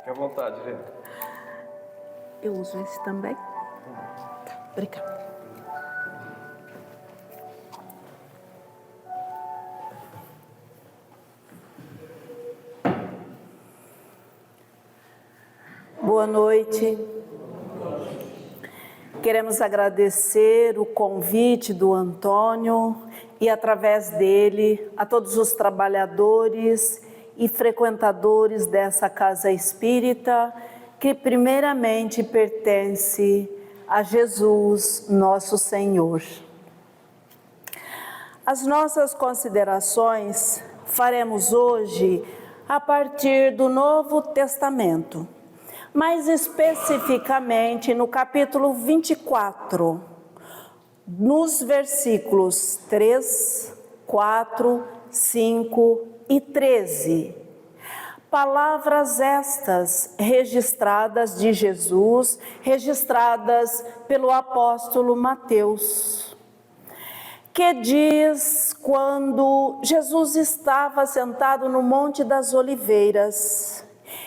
Fique à vontade, gente. Eu uso esse também? Tá, obrigada. Boa noite. Queremos agradecer o convite do Antônio e, através dele, a todos os trabalhadores e frequentadores dessa casa espírita, que primeiramente pertence a Jesus, nosso Senhor. As nossas considerações faremos hoje a partir do Novo Testamento, mais especificamente no capítulo 24, nos versículos 3, 4, 5 e 13. Palavras estas registradas de Jesus, registradas pelo apóstolo Mateus, que diz quando Jesus estava sentado no Monte das Oliveiras,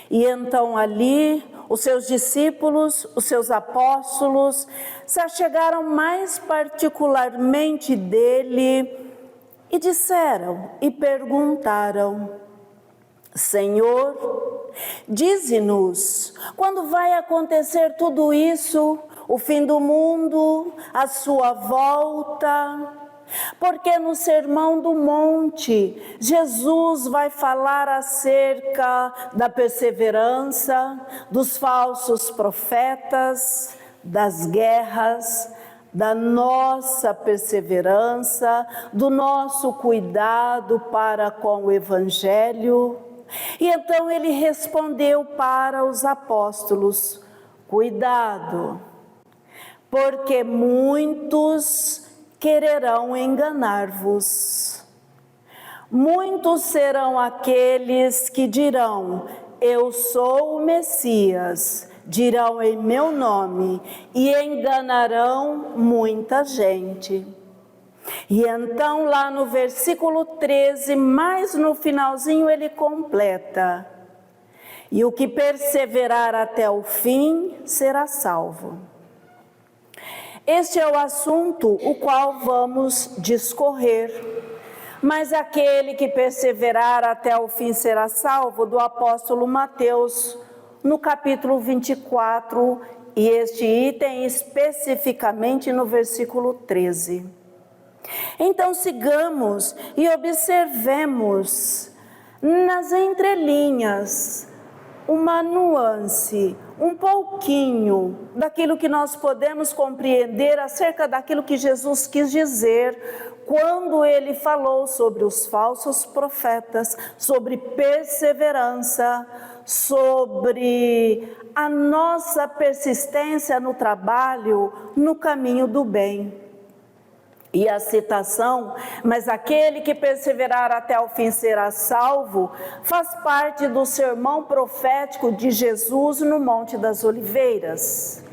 e então ali os seus discípulos, os seus apóstolos, se achegaram mais particularmente dele e disseram e perguntaram: Senhor, dize-nos, quando vai acontecer tudo isso, o fim do mundo, a sua volta? Porque no Sermão do Monte, Jesus vai falar acerca da perseverança, dos falsos profetas, das guerras, da nossa perseverança, do nosso cuidado para com o Evangelho. E então ele respondeu para os apóstolos: cuidado, porque muitos quererão enganar-vos. Muitos serão aqueles que dirão: eu sou o Messias, dirão em meu nome, e enganarão muita gente. E então lá no versículo 13, mais no finalzinho, ele completa: e o que perseverar até o fim será salvo. Este é o assunto o qual vamos discorrer. Mas aquele que perseverar até o fim será salvo, do apóstolo Mateus, no capítulo 24, e este item especificamente no versículo 13. Então sigamos e observemos nas entrelinhas uma nuance, um pouquinho daquilo que nós podemos compreender acerca daquilo que Jesus quis dizer quando ele falou sobre os falsos profetas, sobre perseverança, sobre a nossa persistência no trabalho, no caminho do bem. E a citação, mas aquele que perseverar até o fim será salvo, faz parte do sermão profético de Jesus no Monte das Oliveiras.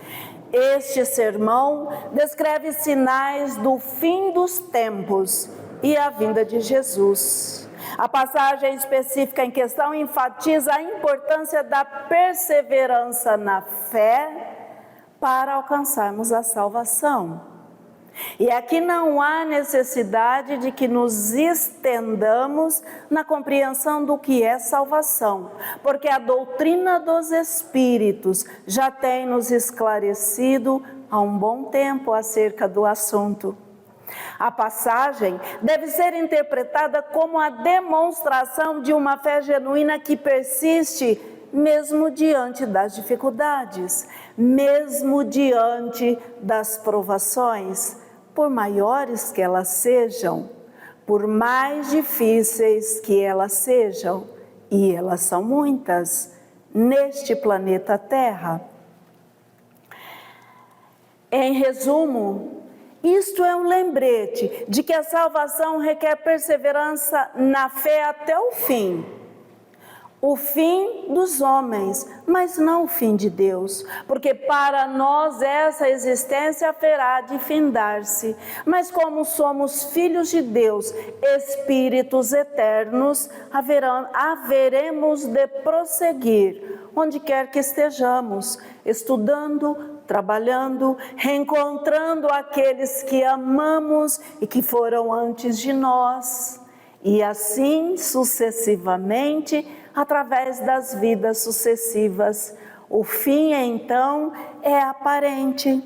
Este sermão descreve sinais do fim dos tempos e a vinda de Jesus. A passagem específica em questão enfatiza a importância da perseverança na fé para alcançarmos a salvação. E aqui não há necessidade de que nos estendamos na compreensão do que é salvação, porque a doutrina dos Espíritos já tem nos esclarecido há um bom tempo acerca do assunto. A passagem deve ser interpretada como a demonstração de uma fé genuína que persiste mesmo diante das dificuldades, mesmo diante das provações, por maiores que elas sejam, por mais difíceis que elas sejam, e elas são muitas, neste planeta Terra. Em resumo, isto é um lembrete de que a salvação requer perseverança na fé até o fim. O fim dos homens, mas não o fim de Deus, porque para nós essa existência haverá de findar-se, mas como somos filhos de Deus, espíritos eternos, haveremos de prosseguir onde quer que estejamos, estudando, trabalhando, reencontrando aqueles que amamos e que foram antes de nós, e assim sucessivamente, através das vidas sucessivas. O fim, então, é aparente.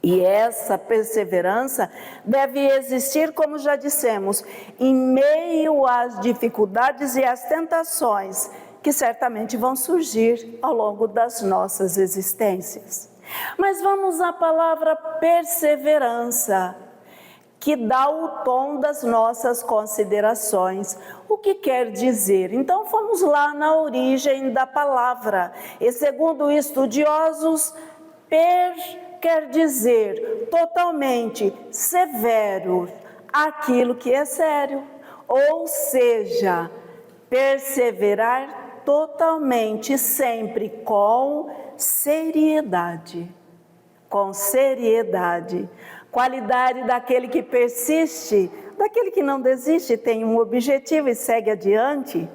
E essa perseverança deve existir, como já dissemos, em meio às dificuldades e às tentações que certamente vão surgir ao longo das nossas existências. Mas vamos à palavra perseverança, que dá o tom das nossas considerações. O que quer dizer? Então vamos lá na origem da palavra. E segundo estudiosos, quer dizer totalmente severo, aquilo que é sério. Ou seja, perseverar totalmente, sempre com seriedade. Com seriedade. Qualidade daquele que persiste, daquele que não desiste, tem um objetivo e segue adiante.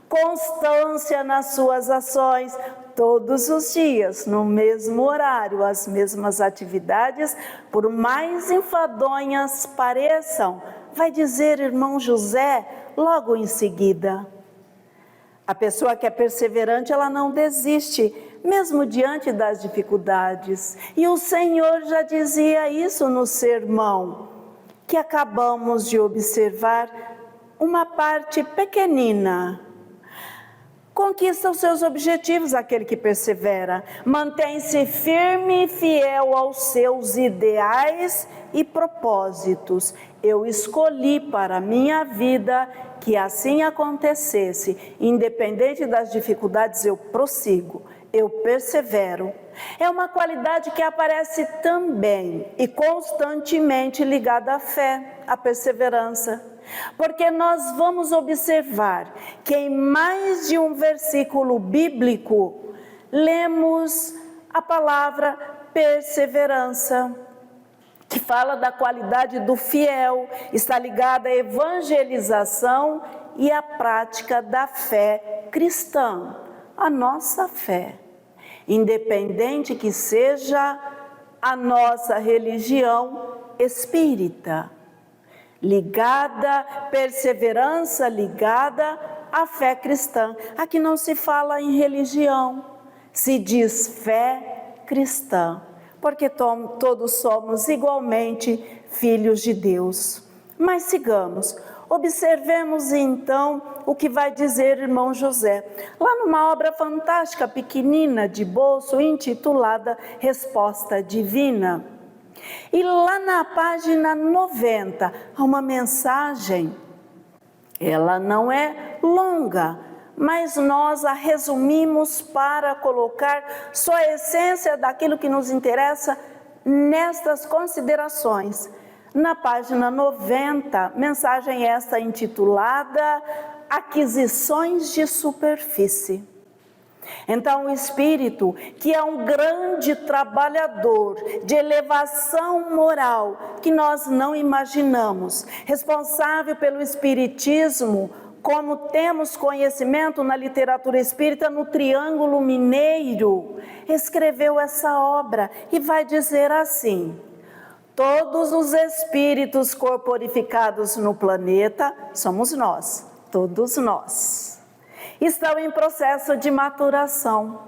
Constância nas suas ações, todos os dias, no mesmo horário, as mesmas atividades, por mais enfadonhas pareçam, vai dizer irmão José logo em seguida. A pessoa que é perseverante, ela não desiste, mesmo diante das dificuldades. E o Senhor já dizia isso no sermão, que acabamos de observar, uma parte pequenina. Conquista os seus objetivos aquele que persevera, mantém-se firme e fiel aos seus ideais e propósitos. Eu escolhi para a minha vida que assim acontecesse, independente das dificuldades eu prossigo, eu persevero. É uma qualidade que aparece também e constantemente ligada à fé, à perseverança. Porque nós vamos observar que em mais de um versículo bíblico, lemos a palavra perseverança, que fala da qualidade do fiel, está ligada à evangelização e à prática da fé cristã, a nossa fé. Independente que seja a nossa religião espírita. Ligada, perseverança ligada à fé cristã. Aqui não se fala em religião, se diz fé cristã, porque todos somos igualmente filhos de Deus. Mas sigamos, observemos então o que vai dizer irmão José, lá numa obra fantástica, pequenina, de bolso, intitulada Resposta Divina. E lá na página 90, há uma mensagem, ela não é longa, mas nós a resumimos para colocar só a essência daquilo que nos interessa nestas considerações. Na página 90, mensagem esta intitulada Aquisições de Superfície. Então o Espírito, que é um grande trabalhador de elevação moral que nós não imaginamos, responsável pelo Espiritismo, como temos conhecimento na literatura espírita, no Triângulo Mineiro, escreveu essa obra e vai dizer assim: todos os espíritos corporificados no planeta, somos nós, todos nós, estão em processo de maturação.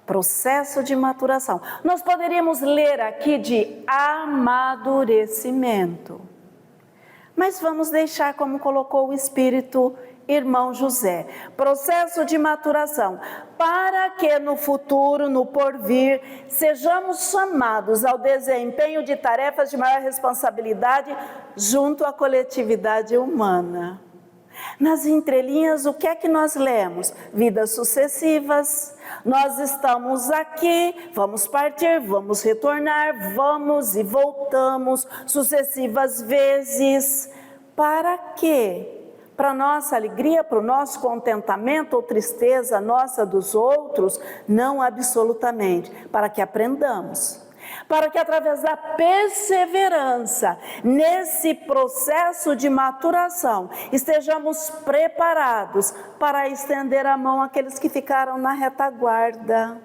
Processo de maturação. Nós poderíamos ler aqui de amadurecimento. Mas vamos deixar como colocou o Espírito irmão José. Processo de maturação. Para que no futuro, no porvir, sejamos chamados ao desempenho de tarefas de maior responsabilidade junto à coletividade humana. Nas entrelinhas, o que é que nós lemos? Vidas sucessivas, nós estamos aqui, vamos partir, vamos retornar, vamos e voltamos sucessivas vezes. Para quê? Para nossa alegria, para o nosso contentamento ou tristeza nossa dos outros? Não absolutamente, para que aprendamos. para que através da perseverança, nesse processo de maturação, estejamos preparados para estender a mão àqueles que ficaram na retaguarda,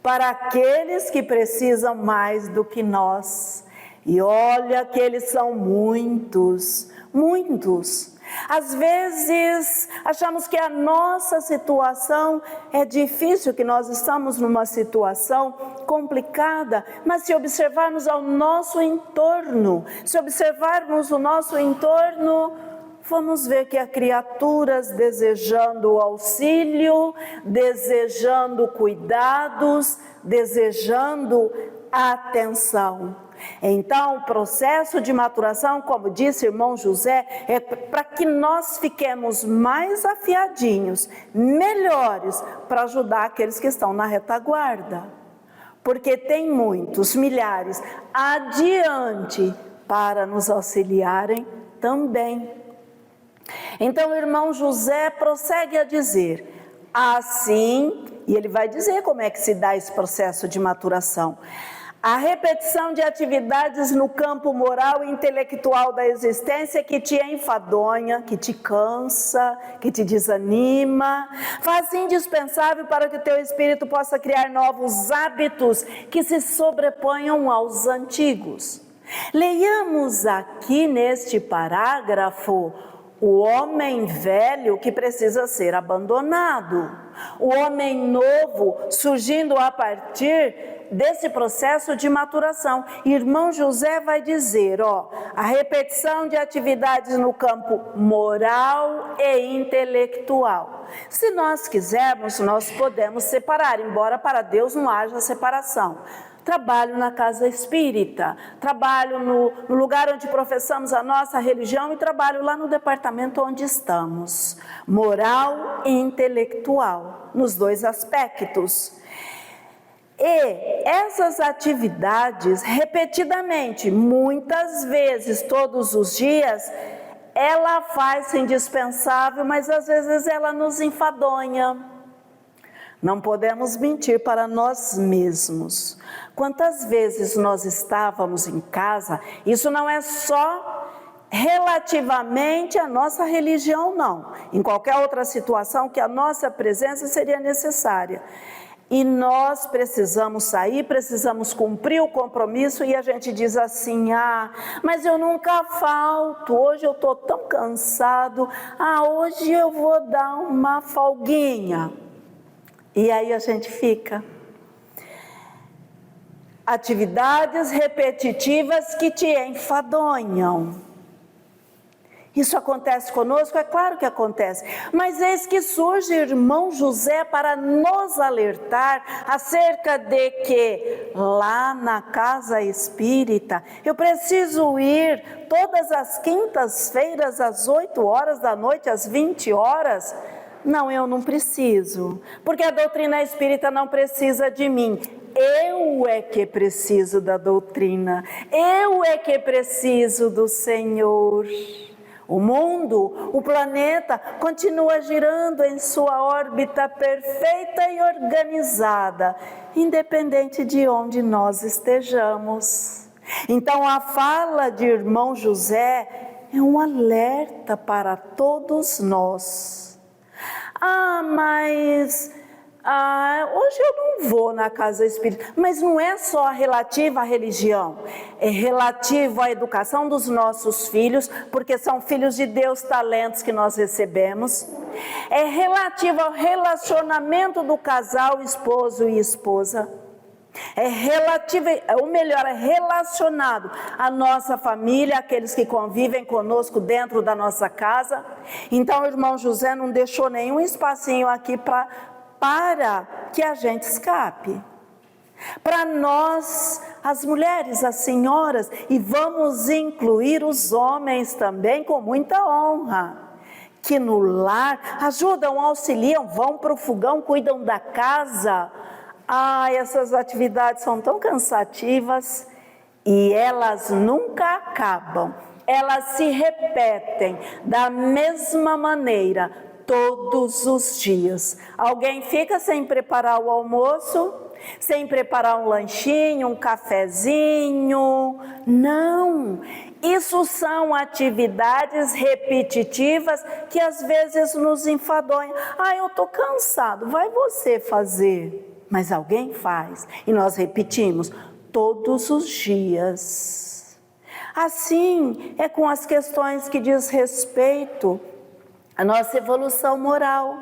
para aqueles que precisam mais do que nós. E olha que eles são muitos, muitos. Às vezes achamos que a nossa situação é difícil, que nós estamos numa situação complicada, mas se observarmos ao nosso entorno, vamos ver que há criaturas desejando auxílio, desejando cuidados, desejando atenção. Então, o processo de maturação, como disse o irmão José, é para que nós fiquemos mais afiadinhos, melhores, para ajudar aqueles que estão na retaguarda. Porque tem muitos, milhares, adiante para nos auxiliarem também. Então, o irmão José prossegue a dizer, assim, e ele vai dizer como é que se dá esse processo de maturação. A repetição de atividades no campo moral e intelectual da existência que te enfadonha, que te cansa, que te desanima, faz indispensável para que o teu espírito possa criar novos hábitos que se sobreponham aos antigos. Leiamos aqui neste parágrafo o homem velho que precisa ser abandonado, o homem novo surgindo a partir desse processo de maturação. Irmão José vai dizer, a repetição de atividades no campo moral e intelectual. Se nós quisermos, nós podemos separar, embora para Deus não haja separação. Trabalho na casa espírita, trabalho no lugar onde professamos a nossa religião e trabalho lá no departamento onde estamos. Moral e intelectual, nos dois aspectos. E essas atividades, repetidamente, muitas vezes, todos os dias, ela faz-se indispensável, mas às vezes ela nos enfadonha. Não podemos mentir para nós mesmos. Quantas vezes nós estávamos em casa, isso não é só relativamente à nossa religião, não. Em qualquer outra situação que a nossa presença seria necessária. E nós precisamos sair, precisamos cumprir o compromisso e a gente diz assim, mas eu nunca falto, hoje eu estou tão cansado, hoje eu vou dar uma folguinha. E aí a gente fica. Atividades repetitivas que te enfadonham. Isso acontece conosco? É claro que acontece. Mas eis que surge irmão José para nos alertar acerca de que lá na casa espírita eu preciso ir todas as quintas-feiras às 8 horas da noite, às 20 horas. Não, eu não preciso, porque a doutrina espírita não precisa de mim. Eu é que preciso da doutrina, eu é que preciso do Senhor. O mundo, o planeta, continua girando em sua órbita perfeita e organizada, independente de onde nós estejamos. Então, a fala de irmão José é um alerta para todos nós. Mas hoje eu não vou na casa espírita. Mas não é só relativa à religião, é relativo à educação dos nossos filhos, porque são filhos de Deus, talentos que nós recebemos. É relativo ao relacionamento do casal, esposo e esposa. É relacionado à nossa família, aqueles que convivem conosco dentro da nossa casa. Então o irmão José não deixou nenhum espacinho aqui para que a gente escape. Para nós, as mulheres, as senhoras, e vamos incluir os homens também com muita honra, que no lar ajudam, auxiliam, vão para o fogão, cuidam da casa. Essas atividades são tão cansativas e elas nunca acabam. Elas se repetem da mesma maneira todos os dias. Alguém fica sem preparar o almoço, sem preparar um lanchinho, um cafezinho. Não, isso são atividades repetitivas que às vezes nos enfadonham. Eu estou cansado, vai você fazer. Mas alguém faz e nós repetimos todos os dias. Assim é com as questões que diz respeito à nossa evolução moral.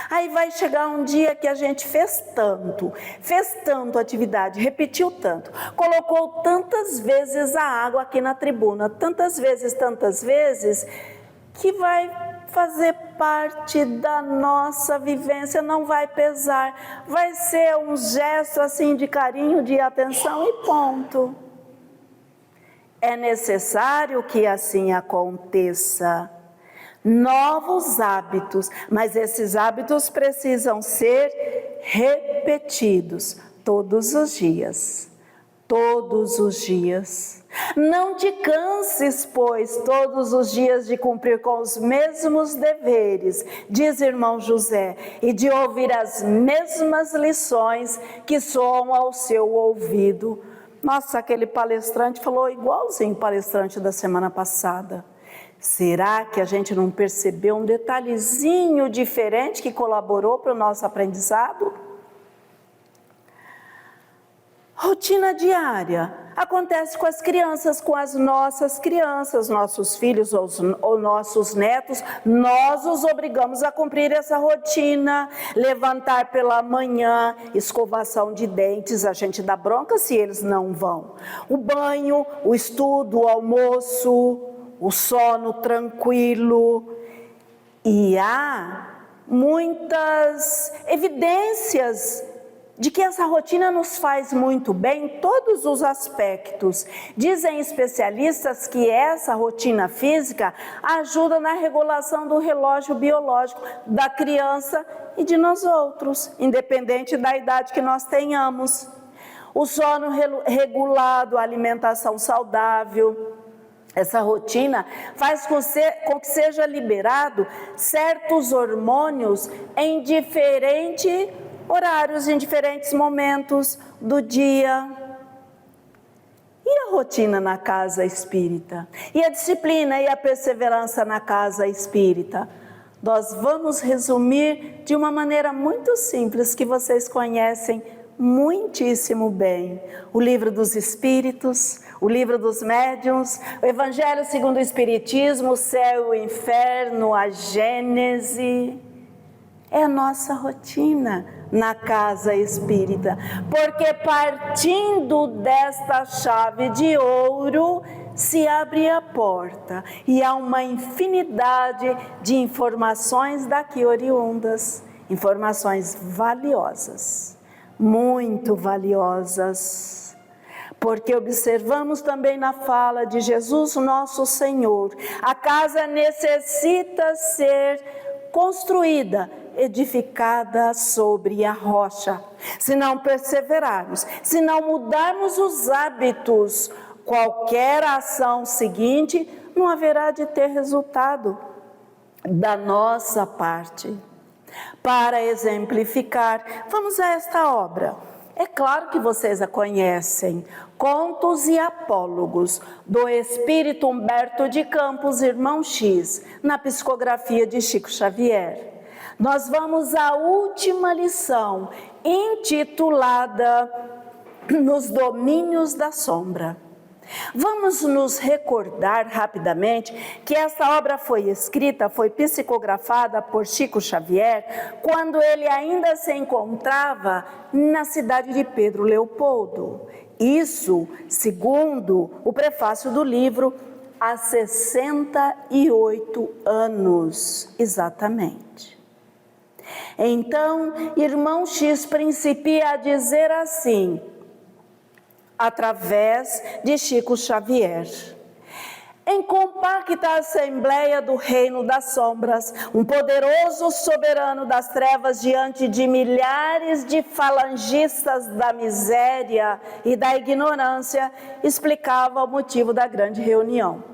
Aí vai chegar um dia que a gente fez tanto atividade, repetiu tanto, colocou tantas vezes a água aqui na tribuna, tantas vezes, que vai fazer parte da nossa vivência, não vai pesar, vai ser um gesto assim de carinho, de atenção e ponto. É necessário que assim aconteça. Novos hábitos, mas esses hábitos precisam ser repetidos todos os dias. Todos os dias. Não te canses, pois, todos os dias de cumprir com os mesmos deveres, diz irmão José, e de ouvir as mesmas lições que soam ao seu ouvido. Nossa, aquele palestrante falou igualzinho o palestrante da semana passada. Será que a gente não percebeu um detalhezinho diferente que colaborou para o nosso aprendizado? Rotina diária acontece com as crianças, com as nossas crianças, nossos filhos ou nossos netos. Nós os obrigamos a cumprir essa rotina, levantar pela manhã, escovação de dentes, a gente dá bronca se eles não vão. O banho, o estudo, o almoço, o sono tranquilo. E há muitas evidências de que essa rotina nos faz muito bem em todos os aspectos. Dizem especialistas que essa rotina física ajuda na regulação do relógio biológico da criança e de nós outros, independente da idade que nós tenhamos. O sono regulado, a alimentação saudável. Essa rotina faz com que seja liberado certos hormônios em diferentes horários, em diferentes momentos do dia. E a rotina na casa espírita? E a disciplina e a perseverança na casa espírita? Nós vamos resumir de uma maneira muito simples, que vocês conhecem muitíssimo bem. O Livro dos Espíritos, o Livro dos Médiuns, o Evangelho segundo o Espiritismo, o Céu e o Inferno, a Gênese. É a nossa rotina na casa espírita, porque partindo desta chave de ouro se abre a porta e há uma infinidade de informações daqui oriundas, informações valiosas, muito valiosas, porque observamos também na fala de Jesus nosso Senhor, a casa necessita ser construída, edificada sobre a rocha. Se não perseverarmos, se não mudarmos os hábitos, qualquer ação seguinte não haverá de ter resultado da nossa parte. Para exemplificar, vamos a esta obra. É claro que vocês a conhecem, Contos e Apólogos, do Espírito Humberto de Campos, irmão X, na psicografia de Chico Xavier. Nós vamos à última lição, intitulada Nos Domínios da Sombra. Vamos nos recordar rapidamente que esta obra foi psicografada por Chico Xavier quando ele ainda se encontrava na cidade de Pedro Leopoldo. Isso, segundo o prefácio do livro, há 68 anos, exatamente. Então, irmão X principia a dizer assim, através de Chico Xavier: em compacta assembleia do reino das sombras, um poderoso soberano das trevas diante de milhares de falangistas da miséria e da ignorância, explicava o motivo da grande reunião.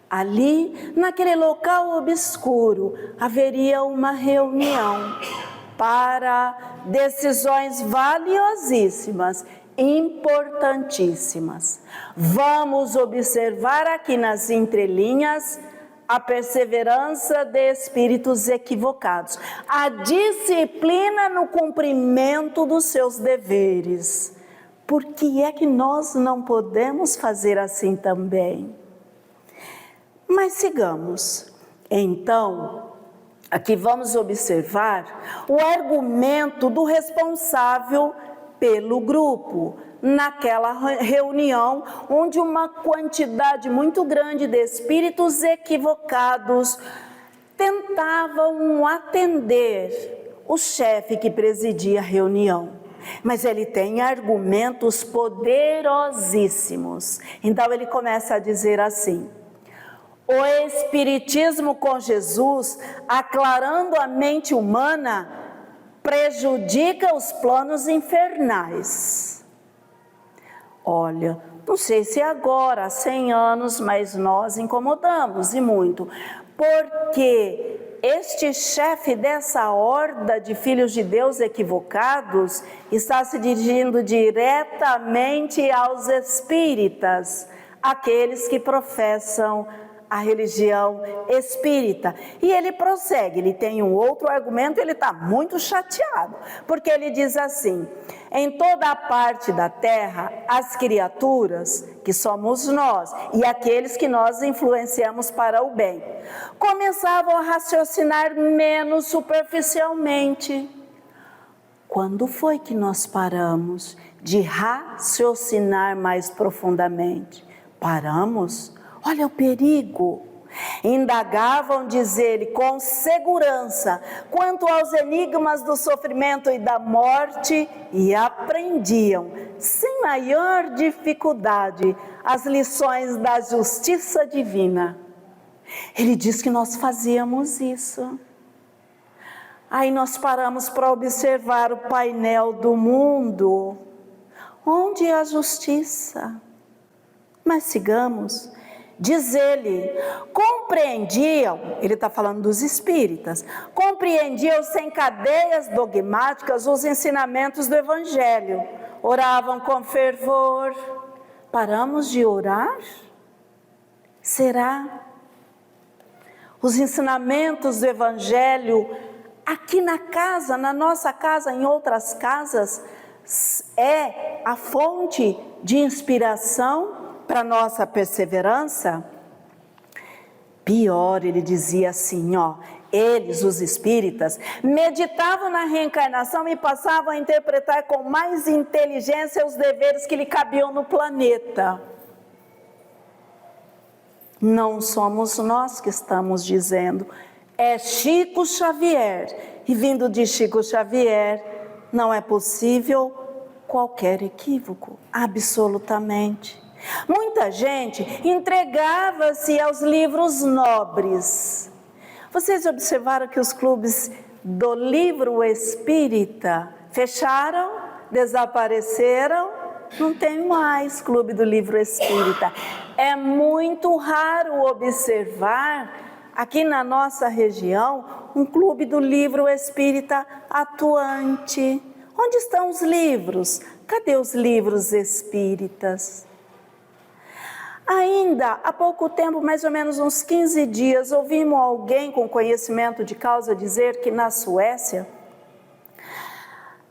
Ali, naquele local obscuro, haveria uma reunião. para decisões valiosíssimas, importantíssimas. Vamos observar aqui nas entrelinhas a perseverança de espíritos equivocados, a disciplina no cumprimento dos seus deveres. Por que é que nós não podemos fazer assim também? Mas sigamos. Então, aqui vamos observar o argumento do responsável pelo grupo, naquela reunião onde uma quantidade muito grande de espíritos equivocados tentavam atender o chefe que presidia a reunião. Mas ele tem argumentos poderosíssimos. Então ele começa a dizer assim: o Espiritismo com Jesus, aclarando a mente humana, prejudica os planos infernais. Olha, não sei se agora, há 100 anos, mas nós incomodamos e muito, porque este chefe dessa horda de filhos de Deus equivocados está se dirigindo diretamente aos espíritas, aqueles que professam a religião espírita. E ele prossegue, ele tem um outro argumento, ele está muito chateado, porque ele diz assim: em toda a parte da terra, as criaturas, que somos nós, e aqueles que nós influenciamos para o bem, começavam a raciocinar menos superficialmente. Quando foi que nós paramos de raciocinar mais profundamente? Paramos? Olha o perigo. Indagavam, diz ele, com segurança quanto aos enigmas do sofrimento e da morte e aprendiam, sem maior dificuldade, as lições da justiça divina. Ele diz que nós fazíamos isso. Aí nós paramos para observar o painel do mundo. Onde é a justiça? Mas sigamos. Diz ele, compreendiam, ele está falando dos espíritas, compreendiam sem cadeias dogmáticas os ensinamentos do Evangelho, oravam com fervor. Paramos de orar? Será? Os ensinamentos do Evangelho, aqui na casa, na nossa casa, em outras casas, é a fonte de inspiração para nossa perseverança? Pior, ele dizia assim, eles, os espíritas, meditavam na reencarnação e passavam a interpretar com mais inteligência os deveres que lhe cabiam no planeta. Não somos nós que estamos dizendo, é Chico Xavier, e vindo de Chico Xavier, não é possível qualquer equívoco, absolutamente. Muita gente entregava-se aos livros nobres. Vocês observaram que os clubes do livro espírita fecharam, desapareceram? Não tem mais clube do livro espírita. É muito raro observar aqui na nossa região um clube do livro espírita atuante. Onde estão os livros? Cadê os livros espíritas? Ainda há pouco tempo, mais ou menos uns 15 dias, ouvimos alguém com conhecimento de causa dizer que na Suécia,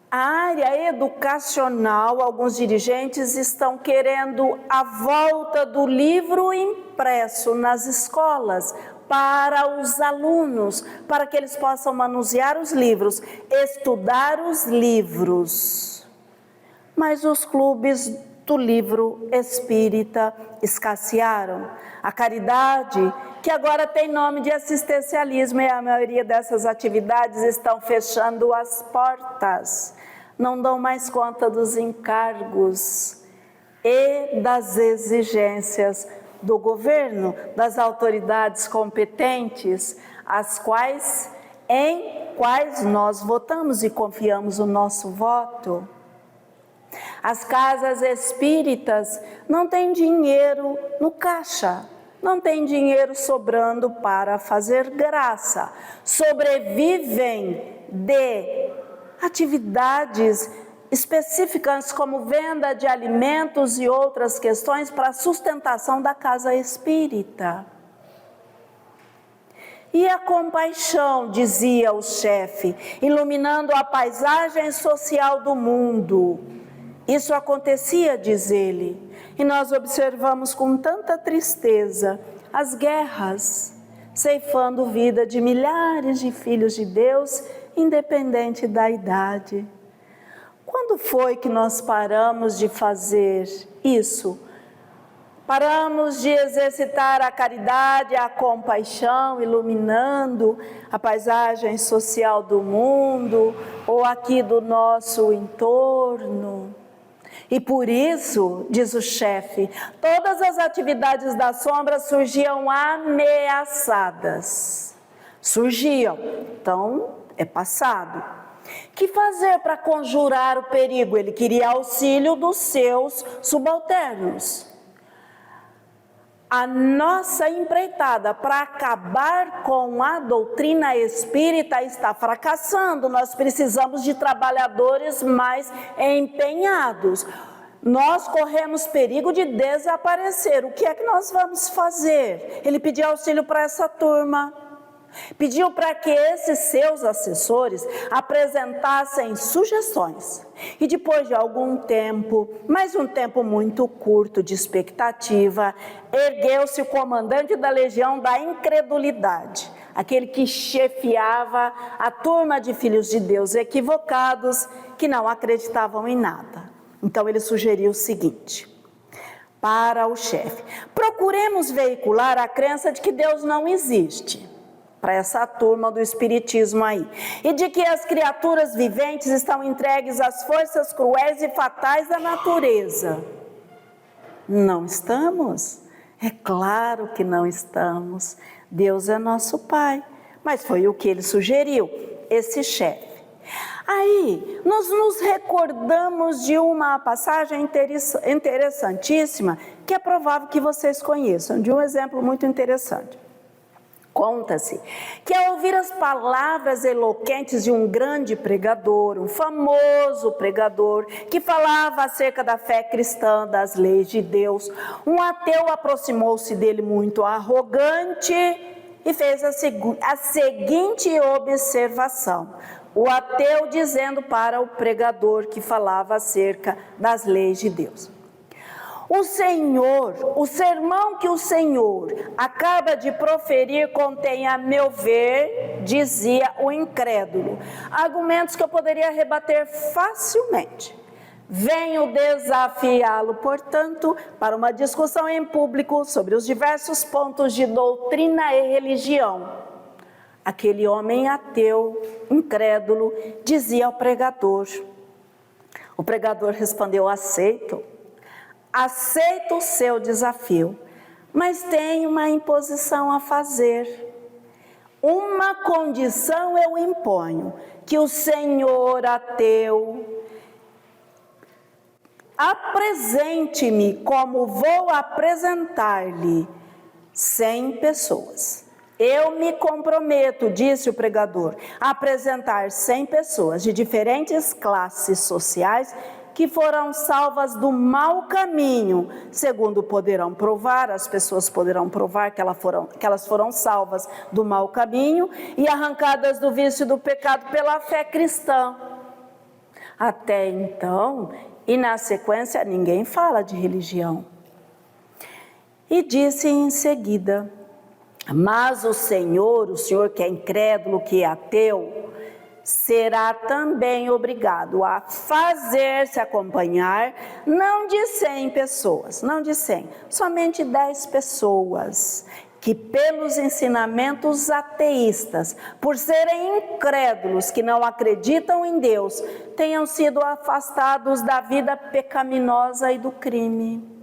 a área educacional, alguns dirigentes estão querendo a volta do livro impresso nas escolas para os alunos, para que eles possam manusear os livros, estudar os livros. Mas os clubes do livro espírita escassearam. A caridade, que agora tem nome de assistencialismo, e a maioria dessas atividades estão fechando as portas, não dão mais conta dos encargos e das exigências do governo, das autoridades competentes, em quais nós votamos e confiamos o nosso voto. As casas espíritas não têm dinheiro no caixa, não têm dinheiro sobrando para fazer graça, sobrevivem de atividades específicas como venda de alimentos e outras questões para a sustentação da casa espírita. E a compaixão, dizia o chefe, iluminando a paisagem social do mundo. Isso acontecia, diz ele, e nós observamos com tanta tristeza as guerras, ceifando vida de milhares de filhos de Deus, independente da idade. Quando foi que nós paramos de fazer isso? Paramos de exercitar a caridade, a compaixão, iluminando a paisagem social do mundo ou aqui do nosso entorno. E por isso, diz o chefe, todas as atividades da sombra surgiam ameaçadas. Surgiam, então é passado. Que fazer para conjurar o perigo? Ele queria auxílio dos seus subalternos. A nossa empreitada para acabar com a doutrina espírita está fracassando. Nós precisamos de trabalhadores mais empenhados. Nós corremos perigo de desaparecer. O que é que nós vamos fazer? Ele pediu auxílio para essa turma. Pediu para que esses seus assessores apresentassem sugestões. E depois de algum tempo, mais um tempo muito curto de expectativa, ergueu-se o comandante da legião da incredulidade, aquele que chefiava a turma de filhos de Deus equivocados que não acreditavam em nada. Então ele sugeriu o seguinte para o chefe: procuremos veicular a crença de que Deus não existe, para essa turma do espiritismo aí, e de que as criaturas viventes estão entregues às forças cruéis e fatais da natureza. Não estamos? É claro que não estamos. Deus é nosso Pai. Mas foi o que ele sugeriu, esse chefe. Aí, nós nos recordamos de uma passagem interessantíssima, que é provável que vocês conheçam, de um exemplo muito interessante. Conta-se que ao ouvir as palavras eloquentes de um grande pregador, um famoso pregador, que falava acerca da fé cristã, das leis de Deus, um ateu aproximou-se dele muito arrogante e fez a seguinte observação. O ateu dizendo para o pregador que falava acerca das leis de Deus: o sermão que o Senhor acaba de proferir contém, a meu ver, dizia o incrédulo, argumentos que eu poderia rebater facilmente. Venho desafiá-lo, portanto, para uma discussão em público sobre os diversos pontos de doutrina e religião. Aquele homem ateu, incrédulo, dizia ao pregador. O pregador respondeu: aceito o seu desafio, mas tenho uma imposição a fazer. Uma condição eu imponho, que o senhor ateu apresente-me como vou apresentar-lhe 100 pessoas. Eu me comprometo, disse o pregador, a apresentar 100 pessoas de diferentes classes sociais que foram salvas do mau caminho, segundo poderão provar, as pessoas poderão provar que elas foram salvas do mau caminho e arrancadas do vício e do pecado pela fé cristã. Até então, e na sequência, ninguém fala de religião. E disse em seguida: mas o senhor que é incrédulo, que é ateu, será também obrigado a fazer-se acompanhar, não de 100 pessoas, não de 100, somente 10 pessoas, que pelos ensinamentos ateístas, por serem incrédulos, que não acreditam em Deus, tenham sido afastados da vida pecaminosa e do crime.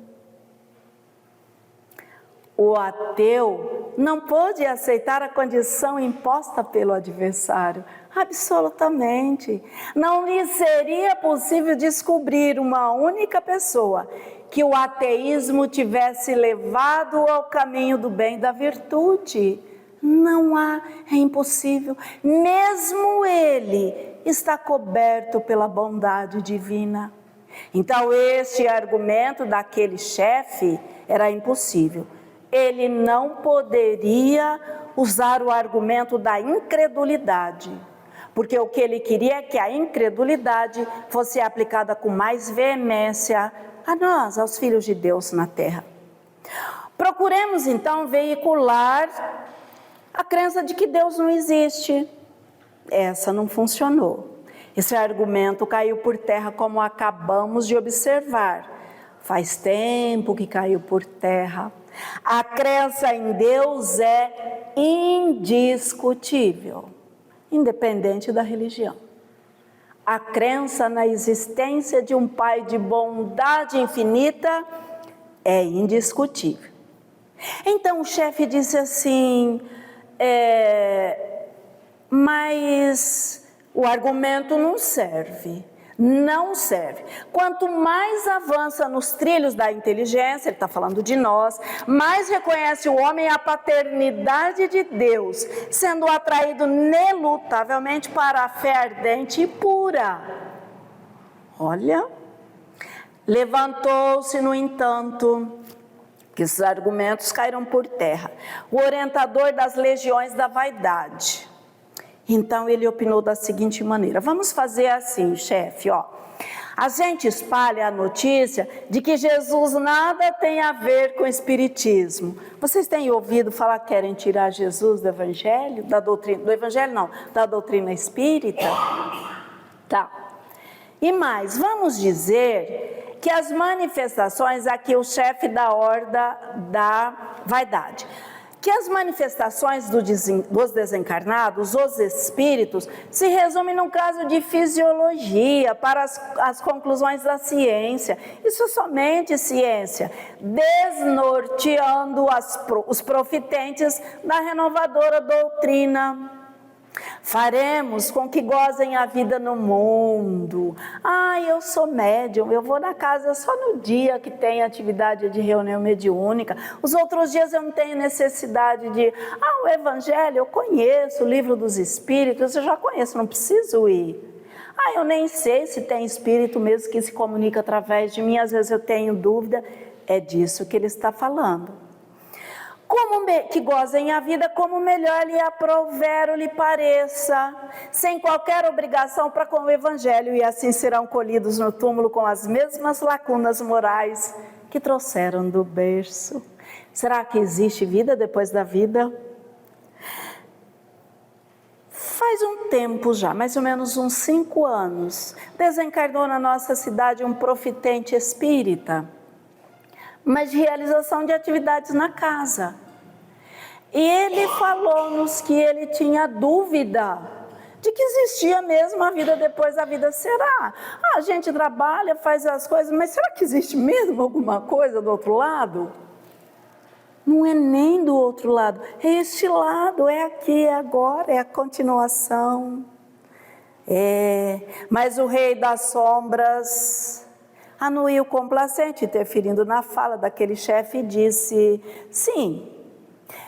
O ateu não pôde aceitar a condição imposta pelo adversário. Absolutamente. Não lhe seria possível descobrir uma única pessoa que o ateísmo tivesse levado ao caminho do bem e da virtude. Não há, é impossível. Mesmo ele está coberto pela bondade divina. Então, este argumento daquele chefe era impossível. Ele não poderia usar o argumento da incredulidade, porque o que ele queria é que a incredulidade fosse aplicada com mais veemência a nós, aos filhos de Deus na terra. Procuremos então veicular a crença de que Deus não existe. Essa não funcionou. Esse argumento caiu por terra, como acabamos de observar. Faz tempo que caiu por terra. A crença em Deus é indiscutível, independente da religião. A crença na existência de um Pai de bondade infinita é indiscutível. Então o chefe disse assim, mas o argumento não serve. Não serve. Quanto mais avança nos trilhos da inteligência, ele está falando de nós, mais reconhece o homem a paternidade de Deus, sendo atraído inelutavelmente para a fé ardente e pura. Olha, levantou-se, no entanto, que esses argumentos caíram por terra, o orientador das legiões da vaidade. Então ele opinou da seguinte maneira: vamos fazer assim, chefe, a gente espalha a notícia de que Jesus nada tem a ver com o espiritismo. Vocês têm ouvido falar que querem tirar Jesus do evangelho, da doutrina espírita? Tá. E mais, vamos dizer que as manifestações, aqui o chefe da horda da vaidade, que as manifestações dos desencarnados, os espíritos, se resumem num caso de fisiologia para as conclusões da ciência. Isso é somente ciência, desnorteando os profitentes da renovadora doutrina. Faremos com que gozem a vida no mundo. Eu sou médium, eu vou na casa só no dia que tem atividade de reunião mediúnica. Os outros dias eu não tenho necessidade de... o evangelho, eu conheço, o livro dos espíritos, eu já conheço, não preciso ir. Eu nem sei se tem espírito mesmo que se comunica através de mim, às vezes eu tenho dúvida. É disso que ele está falando. Que gozem a vida como melhor lhe aprouver ou lhe pareça, sem qualquer obrigação para com o evangelho, e assim serão colhidos no túmulo com as mesmas lacunas morais que trouxeram do berço. Será que existe vida depois da vida? Faz um tempo já, mais ou menos uns 5 anos, desencarnou na nossa cidade um profitente espírita, mas de realização de atividades na casa. E ele falou-nos que ele tinha dúvida de que existia mesmo a vida depois da vida. Será? A gente trabalha, faz as coisas, mas será que existe mesmo alguma coisa do outro lado? Não é nem do outro lado, é este lado, é aqui, é agora, é a continuação. Mas o rei das sombras anuiu complacente, interferindo na fala daquele chefe, e disse: sim,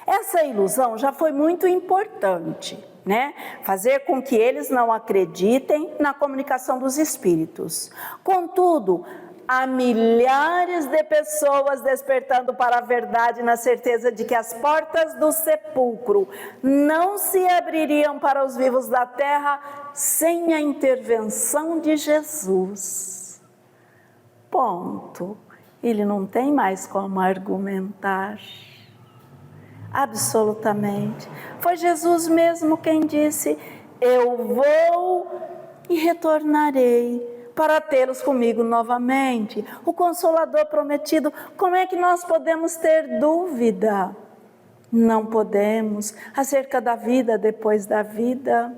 essa ilusão já foi muito importante, né? Fazer com que eles não acreditem na comunicação dos espíritos. Contudo, há milhares de pessoas despertando para a verdade na certeza de que as portas do sepulcro não se abririam para os vivos da terra sem a intervenção de Jesus. Ponto. Ele não tem mais como argumentar. Absolutamente. Foi Jesus mesmo quem disse: eu vou e retornarei para tê-los comigo novamente. O Consolador prometido. Como é que nós podemos ter dúvida? Não podemos, acerca da vida depois da vida.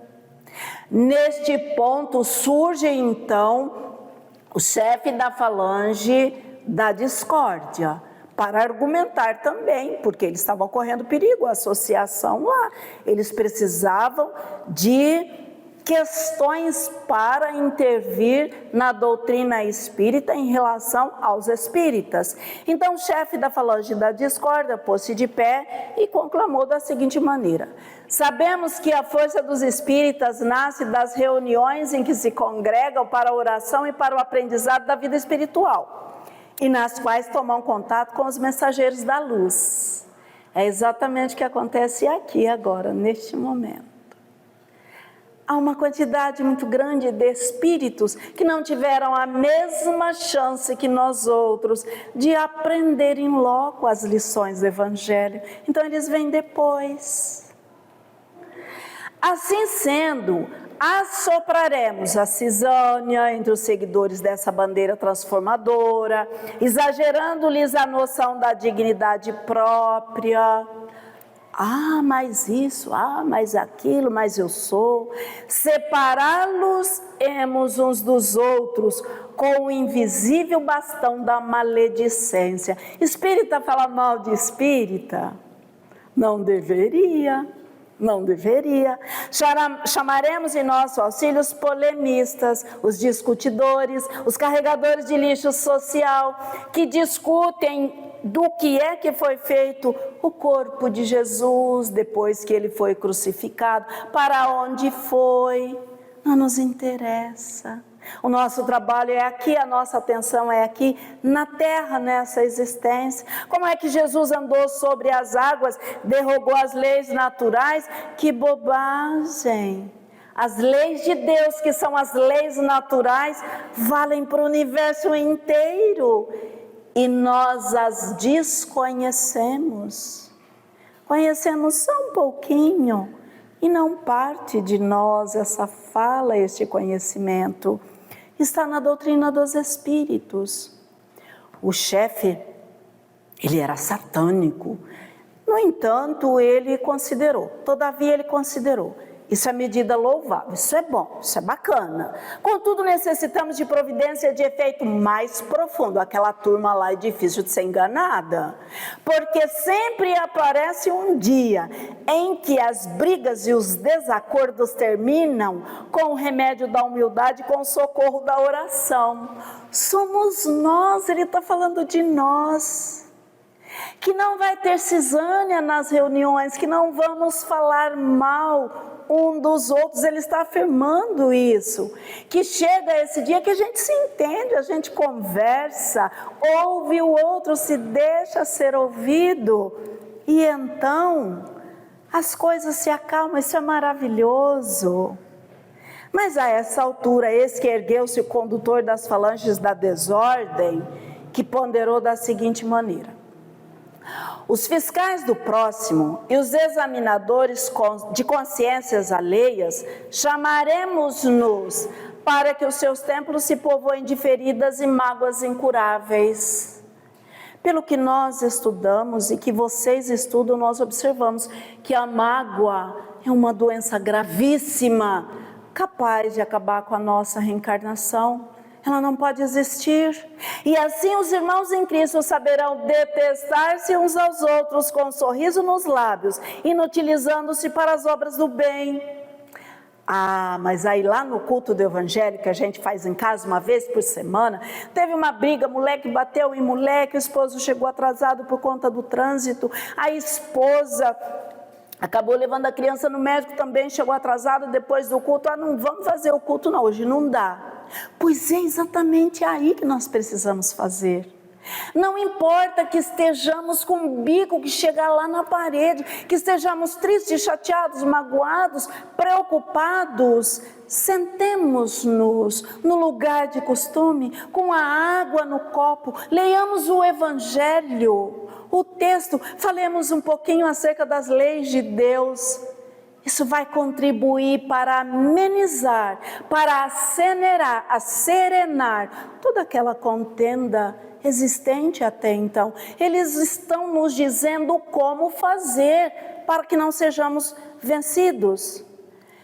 Neste ponto surge então o chefe da falange da discórdia, para argumentar também, porque eles estavam correndo perigo, a associação lá. Eles precisavam de questões para intervir na doutrina espírita em relação aos espíritas. Então o chefe da falange da discórdia pôs-se de pé e conclamou da seguinte maneira: sabemos que a força dos espíritas nasce das reuniões em que se congregam para a oração e para o aprendizado da vida espiritual, e nas quais tomam contato com os mensageiros da luz. É exatamente o que acontece aqui agora, neste momento. Há uma quantidade muito grande de espíritos que não tiveram a mesma chance que nós outros de aprenderem logo as lições do Evangelho. Então eles vêm depois. Assim sendo, assopraremos a cisânia entre os seguidores dessa bandeira transformadora, exagerando-lhes a noção da dignidade própria. Ah, mas isso, ah, mas aquilo, mas eu sou. Separá-los-emos uns dos outros com o invisível bastão da maledicência. Espírita fala mal de espírita? Não deveria. Não deveria. Chamaremos em nosso auxílio os polemistas, os discutidores, os carregadores de lixo social, que discutem do que é que foi feito o corpo de Jesus depois que ele foi crucificado, para onde foi, não nos interessa. O nosso trabalho é aqui, a nossa atenção é aqui, na terra, nessa existência. Como é que Jesus andou sobre as águas, derrogou as leis naturais? Que bobagem! As leis de Deus, que são as leis naturais, valem para o universo inteiro. E nós as desconhecemos. Conhecemos só um pouquinho. E não parte de nós essa fala, este conhecimento. Está na doutrina dos espíritos. O chefe, ele era satânico. No entanto, todavia ele considerou. Isso é medida louvável, isso é bom, isso é bacana. Contudo, necessitamos de providência de efeito mais profundo. Aquela turma lá é difícil de ser enganada, porque sempre aparece um dia em que as brigas e os desacordos terminam com o remédio da humildade, com o socorro da oração. Somos nós, ele está falando de nós. Que não vai ter cisânia nas reuniões, que não vamos falar mal um dos outros, ele está afirmando isso, que chega esse dia que a gente se entende, a gente conversa, ouve o outro, se deixa ser ouvido, e então as coisas se acalmam, isso é maravilhoso. Mas a essa altura, eis que ergueu-se o condutor das falanges da desordem, que ponderou da seguinte maneira: os fiscais do próximo e os examinadores de consciências alheias, chamaremos-nos para que os seus templos se povoem de feridas e mágoas incuráveis. Pelo que nós estudamos e que vocês estudam, nós observamos que a mágoa é uma doença gravíssima, capaz de acabar com a nossa reencarnação. Ela não pode existir. E assim os irmãos em Cristo saberão detestar-se uns aos outros com um sorriso nos lábios, inutilizando-se para as obras do bem. Ah, mas aí lá no culto do Evangelho, que a gente faz em casa uma vez por semana, teve uma briga, moleque bateu em moleque, o esposo chegou atrasado por conta do trânsito, a esposa acabou levando a criança no médico, também chegou atrasado depois do culto. Ah, não vamos fazer o culto não, hoje não dá. Pois é exatamente aí que nós precisamos fazer. Não importa que estejamos com o bico que chega lá na parede, que estejamos tristes, chateados, magoados, preocupados, sentemos-nos no lugar de costume, com a água no copo, leiamos o Evangelho, o texto, falemos um pouquinho acerca das leis de Deus. Isso vai contribuir para amenizar, para serenar toda aquela contenda existente até então. Eles estão nos dizendo como fazer para que não sejamos vencidos.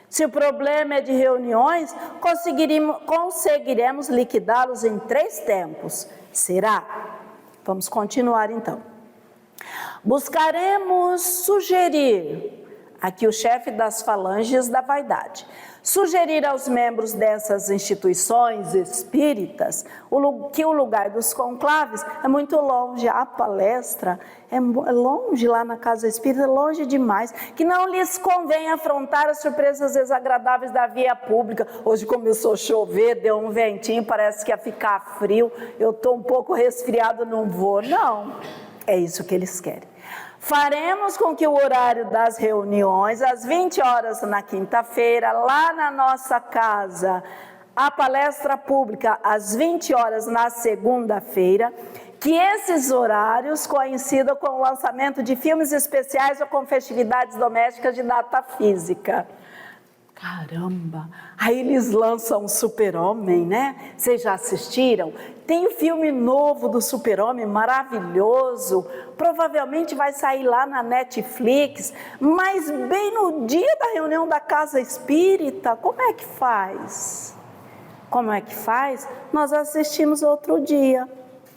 Se o problema é de reuniões, conseguiremos liquidá-los em 3 tempos. Será? Vamos continuar então. Buscaremos sugerir, aqui o chefe das falanges da vaidade, sugerir aos membros dessas instituições espíritas que o lugar dos conclaves é muito longe, a palestra é longe lá na casa espírita, longe demais, que não lhes convém afrontar as surpresas desagradáveis da via pública. Hoje começou a chover, deu um ventinho, parece que ia ficar frio, eu estou um pouco resfriado, não vou, não. É isso que eles querem. Faremos com que o horário das reuniões, às 20 horas na quinta-feira, lá na nossa casa, a palestra pública, às 20 horas na segunda-feira, que esses horários coincidam com o lançamento de filmes especiais ou com festividades domésticas de data física. Caramba! Aí eles lançam o Super-Homem, né? Vocês já assistiram? Tem o filme novo do Super-Homem, maravilhoso. Provavelmente vai sair lá na Netflix, mas bem no dia da reunião da Casa Espírita, como é que faz? Como é que faz? Nós assistimos outro dia,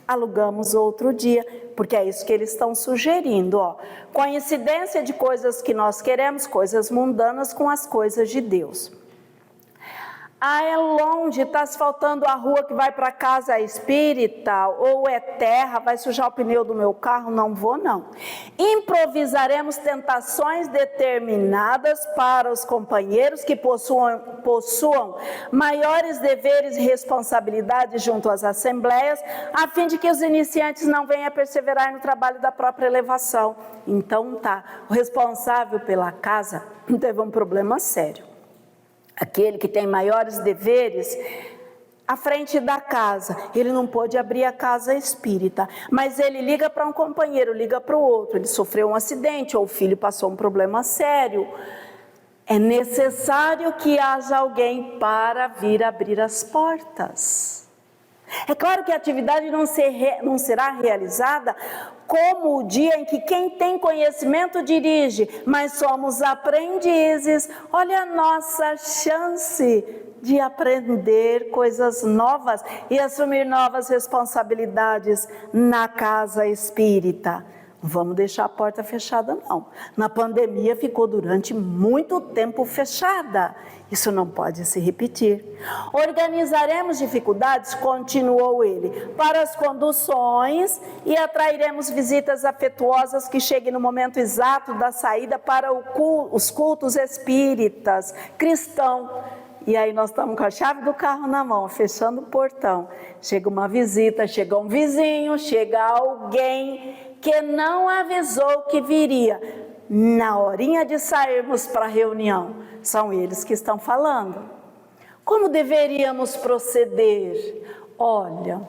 alugamos outro dia, porque é isso que eles estão sugerindo, ó. Coincidência de coisas que nós queremos, coisas mundanas com as coisas de Deus. Ah, é longe, está asfaltando a rua que vai para a casa espírita, ou é terra, vai sujar o pneu do meu carro, não vou não. Improvisaremos tentações determinadas para os companheiros que possuam maiores deveres e responsabilidades junto às assembleias, a fim de que os iniciantes não venham a perseverar no trabalho da própria elevação. Então tá, o responsável pela casa teve um problema sério. Aquele que tem maiores deveres, à frente da casa, ele não pôde abrir a casa espírita, mas ele liga para um companheiro, liga para o outro, ele sofreu um acidente ou o filho passou um problema sério. É necessário que haja alguém para vir abrir as portas. É claro que a atividade não será realizada como o dia em que quem tem conhecimento dirige, mas somos aprendizes. Olha a nossa chance de aprender coisas novas e assumir novas responsabilidades na casa espírita. Não vamos deixar a porta fechada, não. Na pandemia ficou durante muito tempo fechada. Isso não pode se repetir. Organizaremos dificuldades, continuou ele, para as conduções e atrairemos visitas afetuosas que cheguem no momento exato da saída para os cultos espíritas, cristão. E aí nós estamos com a chave do carro na mão, fechando o portão. Chega uma visita, chega um vizinho, chega alguém que não avisou que viria. Na horinha de sairmos para a reunião, são eles que estão falando. Como deveríamos proceder? Olha,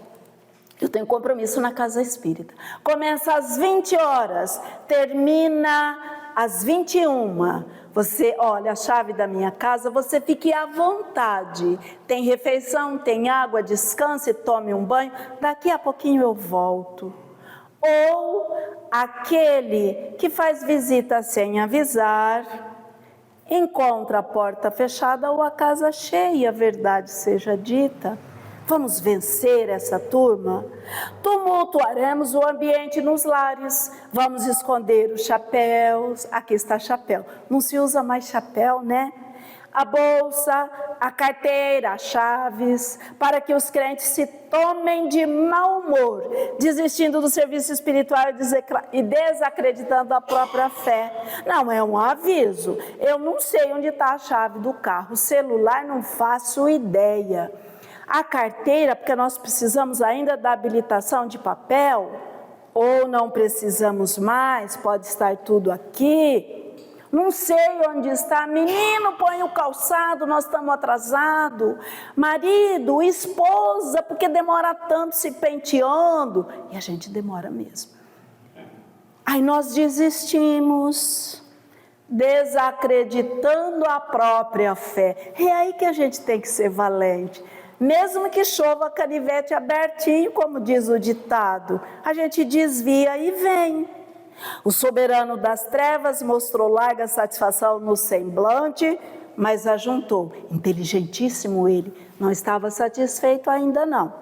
eu tenho compromisso na casa espírita. Começa às 20 horas, termina às 21. Você, olha, a chave da minha casa, você fique à vontade. Tem refeição, tem água, descanse, tome um banho. Daqui a pouquinho eu volto. Ou aquele que faz visita sem avisar, encontra a porta fechada ou a casa cheia, verdade seja dita. Vamos vencer essa turma? Tumultuaremos o ambiente nos lares, vamos esconder os chapéus, aqui está chapéu, não se usa mais chapéu, né? A bolsa, a carteira, as chaves, para que os crentes se tomem de mau humor, desistindo do serviço espiritual e desacreditando a própria fé. Não, é um aviso, eu não sei onde está a chave do carro, o celular não faço ideia. A carteira, porque nós precisamos ainda da habilitação de papel, ou não precisamos mais, pode estar tudo aqui. Não sei onde está, menino, põe o calçado, nós estamos atrasados. Marido, esposa, porque demora tanto se penteando. E a gente demora mesmo. Aí nós desistimos, desacreditando a própria fé. É aí que a gente tem que ser valente. Mesmo que chova canivete abertinho, como diz o ditado, a gente desvia e vem. O soberano das trevas mostrou larga satisfação no semblante, mas ajuntou. Inteligentíssimo ele, não estava satisfeito ainda não.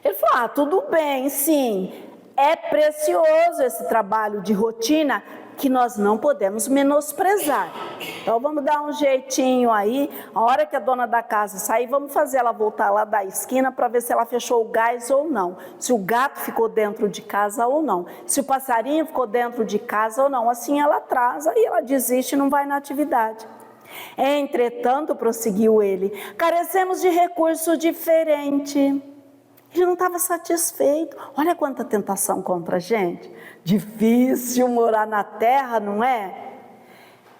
Ele falou, tudo bem, sim, É precioso esse trabalho de rotina que nós não podemos menosprezar. Então vamos dar um jeitinho aí, a hora que a dona da casa sair, vamos fazer ela voltar lá da esquina para ver se ela fechou o gás ou não, se o gato ficou dentro de casa ou não, se o passarinho ficou dentro de casa ou não. Assim ela atrasa e ela desiste e não vai na atividade. Entretanto, prosseguiu ele, carecemos de recurso diferente. Ele não estava satisfeito. Olha quanta tentação contra a gente. Difícil morar na terra, não é?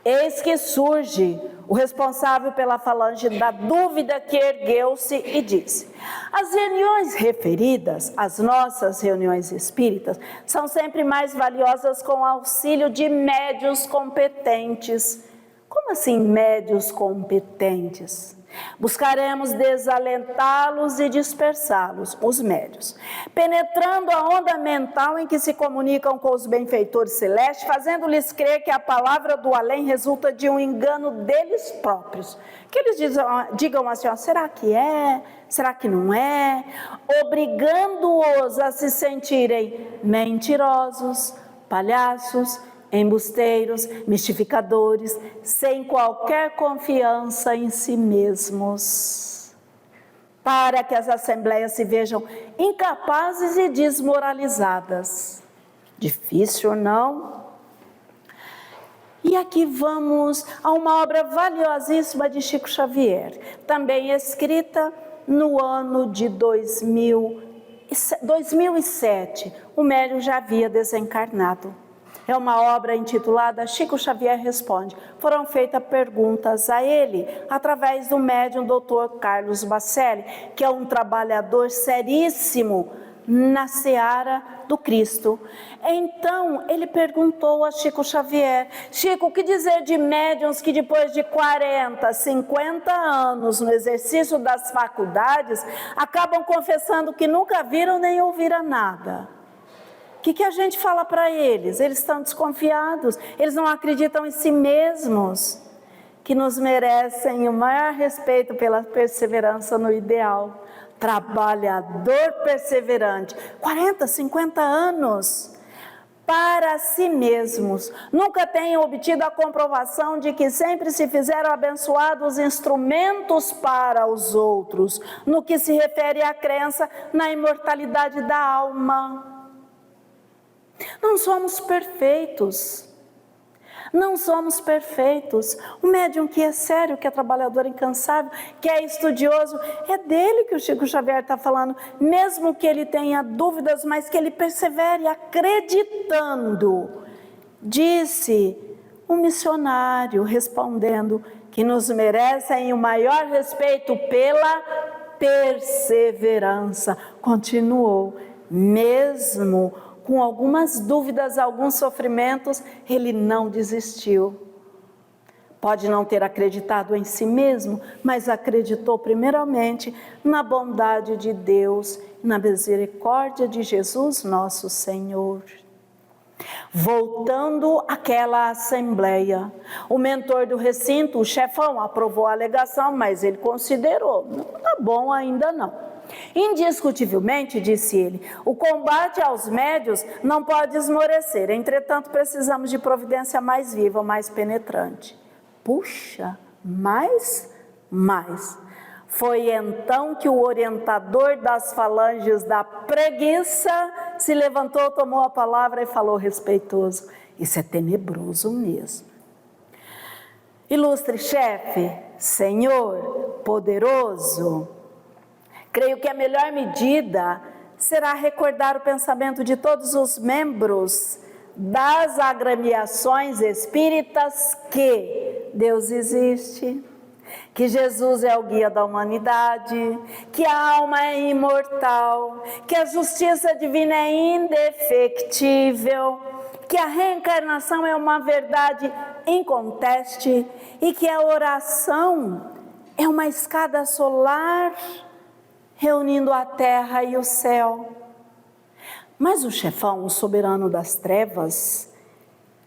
Eis que surge o responsável pela falange da dúvida, que ergueu-se e disse: as reuniões referidas, as nossas reuniões espíritas, são sempre mais valiosas com o auxílio de médiuns competentes. Como assim médiuns competentes? Buscaremos desalentá-los e dispersá-los, os médiuns, penetrando a onda mental em que se comunicam com os benfeitores celestes, fazendo-lhes crer que a palavra do além resulta de um engano deles próprios. Que eles digam assim, ó, será que é? Será que não é? Obrigando-os a se sentirem mentirosos, palhaços, embusteiros, mistificadores, sem qualquer confiança em si mesmos, para que as assembleias se vejam incapazes e desmoralizadas. Difícil, não? E aqui vamos a uma obra valiosíssima de Chico Xavier, também escrita no ano de 2007. O Médium já havia desencarnado. É uma obra intitulada Chico Xavier Responde. Foram feitas perguntas a ele através do médium Dr. Carlos Bacelli, que é um trabalhador seríssimo na seara do Cristo. Então, ele perguntou a Chico Xavier: Chico, o que dizer de médiuns que depois de 40, 50 anos no exercício das faculdades, acabam confessando que nunca viram nem ouviram nada? O que a gente fala para eles? Eles estão desconfiados, eles não acreditam em si mesmos, que nos merecem o maior respeito pela perseverança no ideal. Trabalhador perseverante, 40, 50 anos, para si mesmos, nunca tenham obtido a comprovação de que sempre se fizeram abençoados instrumentos para os outros, no que se refere à crença na imortalidade da alma. Não somos perfeitos, não somos perfeitos. O médium que é sério, que é trabalhador incansável, que é estudioso, é dele que o Chico Xavier está falando, mesmo que ele tenha dúvidas, mas que ele persevere acreditando. Disse um missionário respondendo que nos merecem o maior respeito pela perseverança. Continuou, mesmo com algumas dúvidas, alguns sofrimentos, ele não desistiu. Pode não ter acreditado em si mesmo, mas acreditou primeiramente na bondade de Deus, na misericórdia de Jesus nosso Senhor. Voltando àquela assembleia, o mentor do recinto, o chefão, aprovou a alegação, mas ele considerou, não está bom ainda não. Indiscutivelmente, disse ele, o combate aos médios não pode esmorecer, entretanto precisamos de providência mais viva, mais penetrante. Puxa, mais. Foi então que o orientador das falanges da preguiça se levantou, tomou a palavra e falou respeitoso: isso é tenebroso mesmo. Ilustre chefe, senhor, poderoso, creio que a melhor medida será recordar o pensamento de todos os membros das agremiações espíritas que Deus existe, que Jesus é o guia da humanidade, que a alma é imortal, que a justiça divina é indefectível, que a reencarnação é uma verdade inconteste e que a oração é uma escada solar reunindo a terra e o céu. Mas o chefão, o soberano das trevas,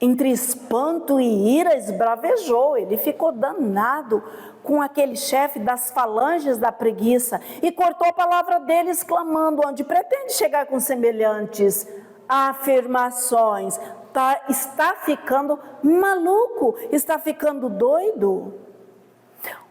entre espanto e ira, esbravejou. Ele ficou danado com aquele chefe das falanges da preguiça e cortou a palavra dele, exclamando: onde pretende chegar com semelhantes afirmações. Está ficando maluco, está ficando doido.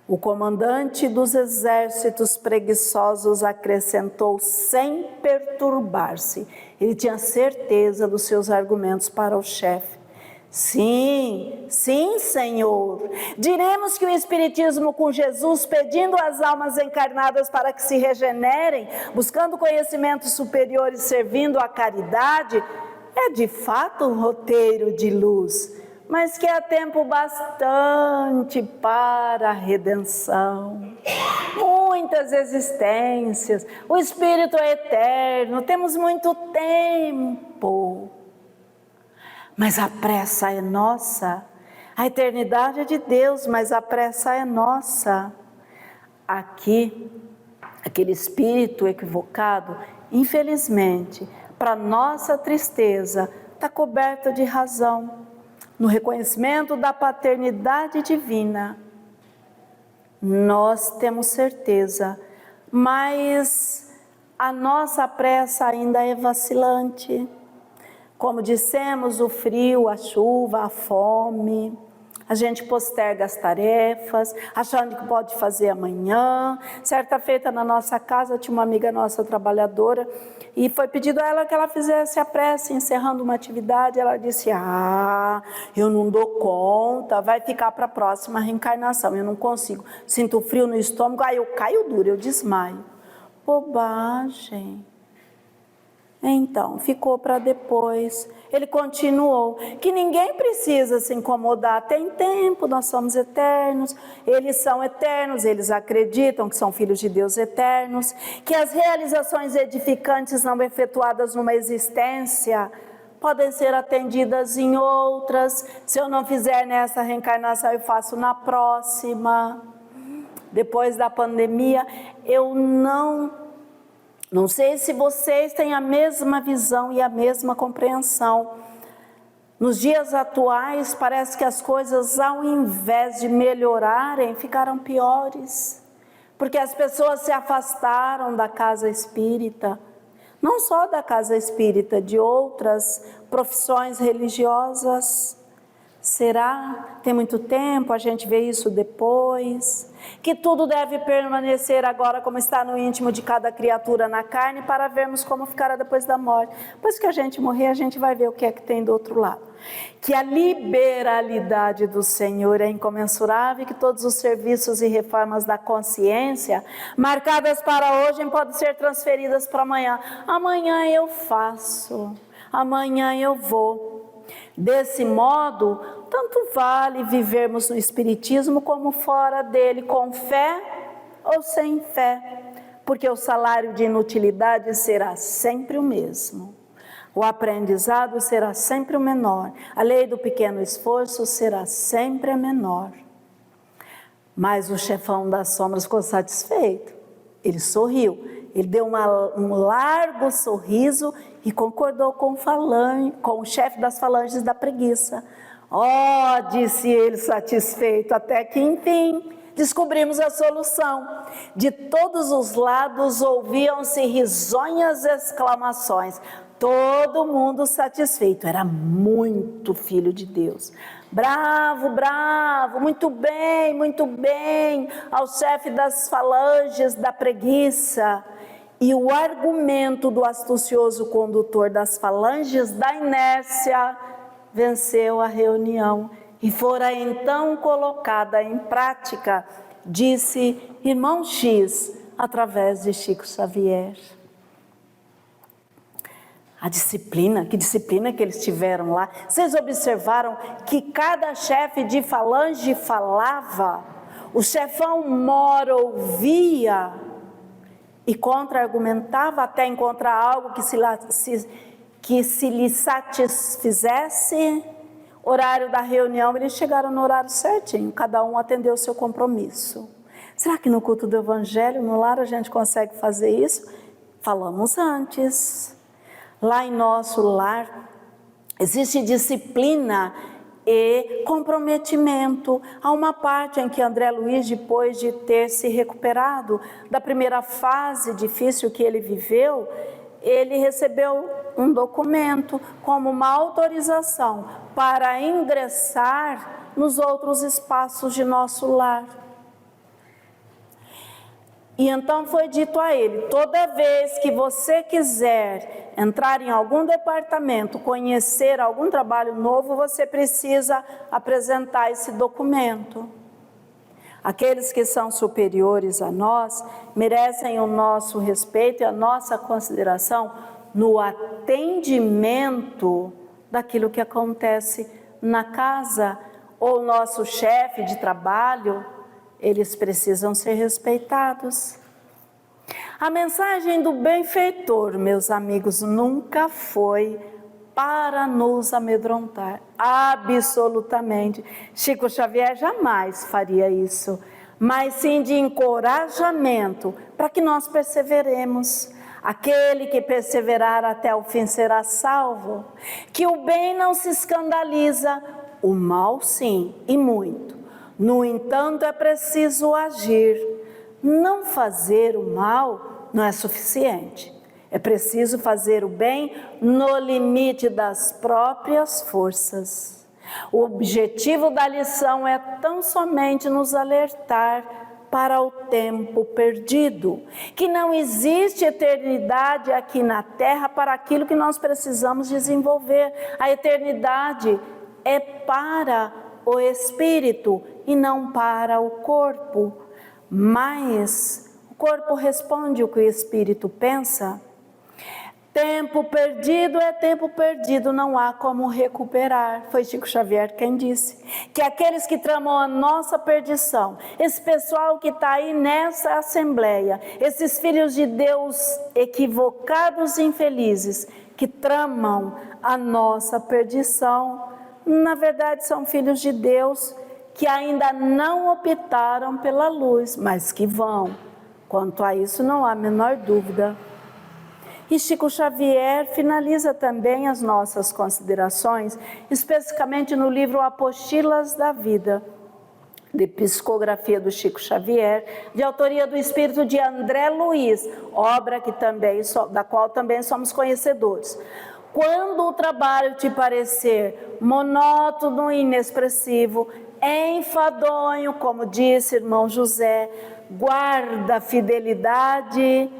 O comandante dos exércitos preguiçosos acrescentou sem perturbar-se. Ele tinha certeza dos seus argumentos para o chefe. Sim, sim, Senhor. Diremos que o Espiritismo com Jesus, pedindo às almas encarnadas para que se regenerem, buscando conhecimentos superiores, servindo à caridade, é de fato um roteiro de luz, mas que há tempo bastante para a redenção. Muitas existências, o Espírito é eterno, temos muito tempo. Mas a pressa é nossa, a eternidade é de Deus, mas a pressa é nossa. Aqui, aquele espírito equivocado, infelizmente, para nossa tristeza, está coberto de razão. No reconhecimento da paternidade divina, nós temos certeza, mas a nossa pressa ainda é vacilante. Como dissemos, o frio, a chuva, a fome, a gente posterga as tarefas, achando que pode fazer amanhã. Certa feita na nossa casa tinha uma amiga nossa trabalhadora e foi pedido a ela que ela fizesse a prece, encerrando uma atividade. Ela disse, eu não dou conta, vai ficar para a próxima reencarnação, eu não consigo. Sinto frio no estômago, aí eu caio duro, eu desmaio. Bobagem. Então, ficou para depois. Ele continuou, que ninguém precisa se incomodar, tem tempo, nós somos eternos, eles são eternos, eles acreditam que são filhos de Deus eternos, que as realizações edificantes não efetuadas numa existência podem ser atendidas em outras. Se eu não fizer nessa reencarnação, eu faço na próxima. Depois da pandemia, eu não sei se vocês têm a mesma visão e a mesma compreensão. Nos dias atuais, parece que as coisas, ao invés de melhorarem, ficaram piores. Porque as pessoas se afastaram da casa espírita. Não só da casa espírita, de outras profissões religiosas. Será? Tem muito tempo, a gente vê isso depois. Que tudo deve permanecer agora como está no íntimo de cada criatura na carne, para vermos como ficará depois da morte. Depois que a gente morrer, a gente vai ver o que é que tem do outro lado. Que a liberalidade do Senhor é incomensurável, que todos os serviços e reformas da consciência, marcadas para hoje, podem ser transferidas para amanhã. Amanhã eu faço, amanhã eu vou. Desse modo, tanto vale vivermos no Espiritismo como fora dele, com fé ou sem fé, porque o salário de inutilidade será sempre o mesmo. O aprendizado será sempre o menor, a lei do pequeno esforço será sempre a menor. Mas o chefão das sombras ficou satisfeito, ele sorriu, ele deu um largo sorriso e concordou com o chefe das falanges da preguiça. Disse ele satisfeito, até que enfim descobrimos a solução. De todos os lados ouviam-se risonhas exclamações. Todo mundo satisfeito, era muito filho de Deus. Bravo, bravo, muito bem, ao chefe das falanges da preguiça. E o argumento do astucioso condutor das falanges da inércia venceu a reunião e fora então colocada em prática, disse irmão X, através de Chico Xavier. A disciplina, que disciplina que eles tiveram lá. Vocês observaram que cada chefe de falange falava, o chefão mor ouvia e contra-argumentava até encontrar algo que se lhe satisfizesse. Horário da reunião, eles chegaram no horário certinho, cada um atendeu o seu compromisso. Será que no culto do Evangelho, no lar, a gente consegue fazer isso? Falamos antes. Lá em nosso lar, existe disciplina e comprometimento. Há uma parte em que André Luiz, depois de ter se recuperado da primeira fase difícil que ele viveu, ele recebeu um documento como uma autorização para ingressar nos outros espaços de nosso lar. E então foi dito a ele: toda vez que você quiser entrar em algum departamento, conhecer algum trabalho novo, você precisa apresentar esse documento. Aqueles que são superiores a nós merecem o nosso respeito e a nossa consideração no atendimento daquilo que acontece na casa, ou nosso chefe de trabalho, eles precisam ser respeitados. A mensagem do benfeitor, meus amigos, nunca foi para nos amedrontar, absolutamente. Chico Xavier jamais faria isso, mas sim de encorajamento para que nós perseveremos. Aquele que perseverar até o fim será salvo. Que o bem não se escandaliza, o mal sim, e muito. No entanto, é preciso agir. Não fazer o mal não é suficiente. É preciso fazer o bem no limite das próprias forças. O objetivo da lição é tão somente nos alertar para o tempo perdido, que não existe eternidade aqui na Terra para aquilo que nós precisamos desenvolver. A eternidade é para o espírito e não para o corpo. Mas o corpo responde o que o espírito pensa. Tempo perdido é tempo perdido, não há como recuperar. Foi Chico Xavier quem disse que aqueles que tramam a nossa perdição, esse pessoal que está aí nessa assembleia, esses filhos de Deus equivocados e infelizes, que tramam a nossa perdição, na verdade são filhos de Deus que ainda não optaram pela luz, mas que vão. Quanto a isso não há a menor dúvida. E Chico Xavier finaliza também as nossas considerações, especificamente no livro Apostilas da Vida, de psicografia do Chico Xavier, de autoria do espírito de André Luiz, obra da qual também somos conhecedores. Quando o trabalho te parecer monótono e inexpressivo, enfadonho, como disse irmão José, guarda a fidelidade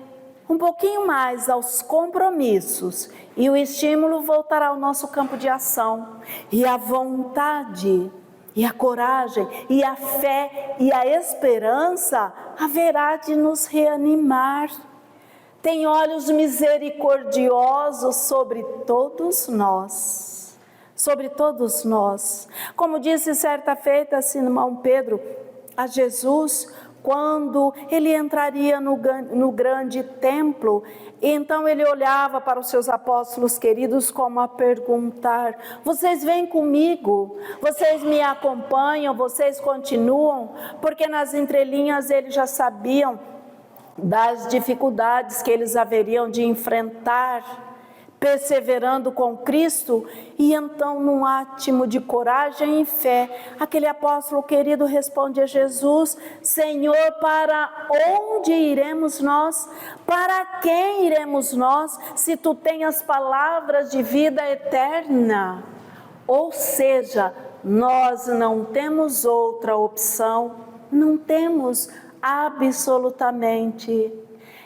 um pouquinho mais aos compromissos e o estímulo voltará ao nosso campo de ação. E a vontade, e a coragem, e a fé, e a esperança haverá de nos reanimar. Tem olhos misericordiosos sobre todos nós. Sobre todos nós. Como disse certa feita Simão Pedro a Jesus, quando ele entraria no grande templo, então ele olhava para os seus apóstolos queridos como a perguntar: vocês vêm comigo? Vocês me acompanham? Vocês continuam? Porque nas entrelinhas eles já sabiam das dificuldades que eles haveriam de enfrentar, perseverando com Cristo. E então, num átimo de coragem e fé, aquele apóstolo querido responde a Jesus: Senhor, para onde iremos nós? Para quem iremos nós, se tu tens as palavras de vida eterna? Ou seja, nós não temos outra opção, não temos absolutamente.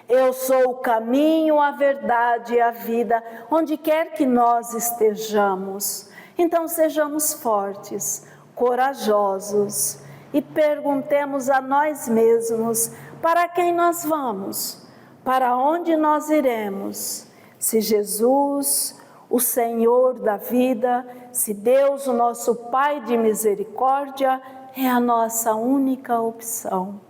Eu sou o caminho, a verdade e a vida, onde quer que nós estejamos. Então sejamos fortes, corajosos e perguntemos a nós mesmos: para quem nós vamos? Para onde nós iremos? Se Jesus, o Senhor da vida, se Deus, o nosso Pai de misericórdia, é a nossa única opção.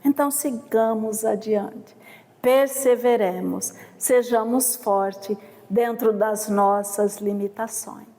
Então sigamos adiante. Perseveremos, sejamos fortes dentro das nossas limitações.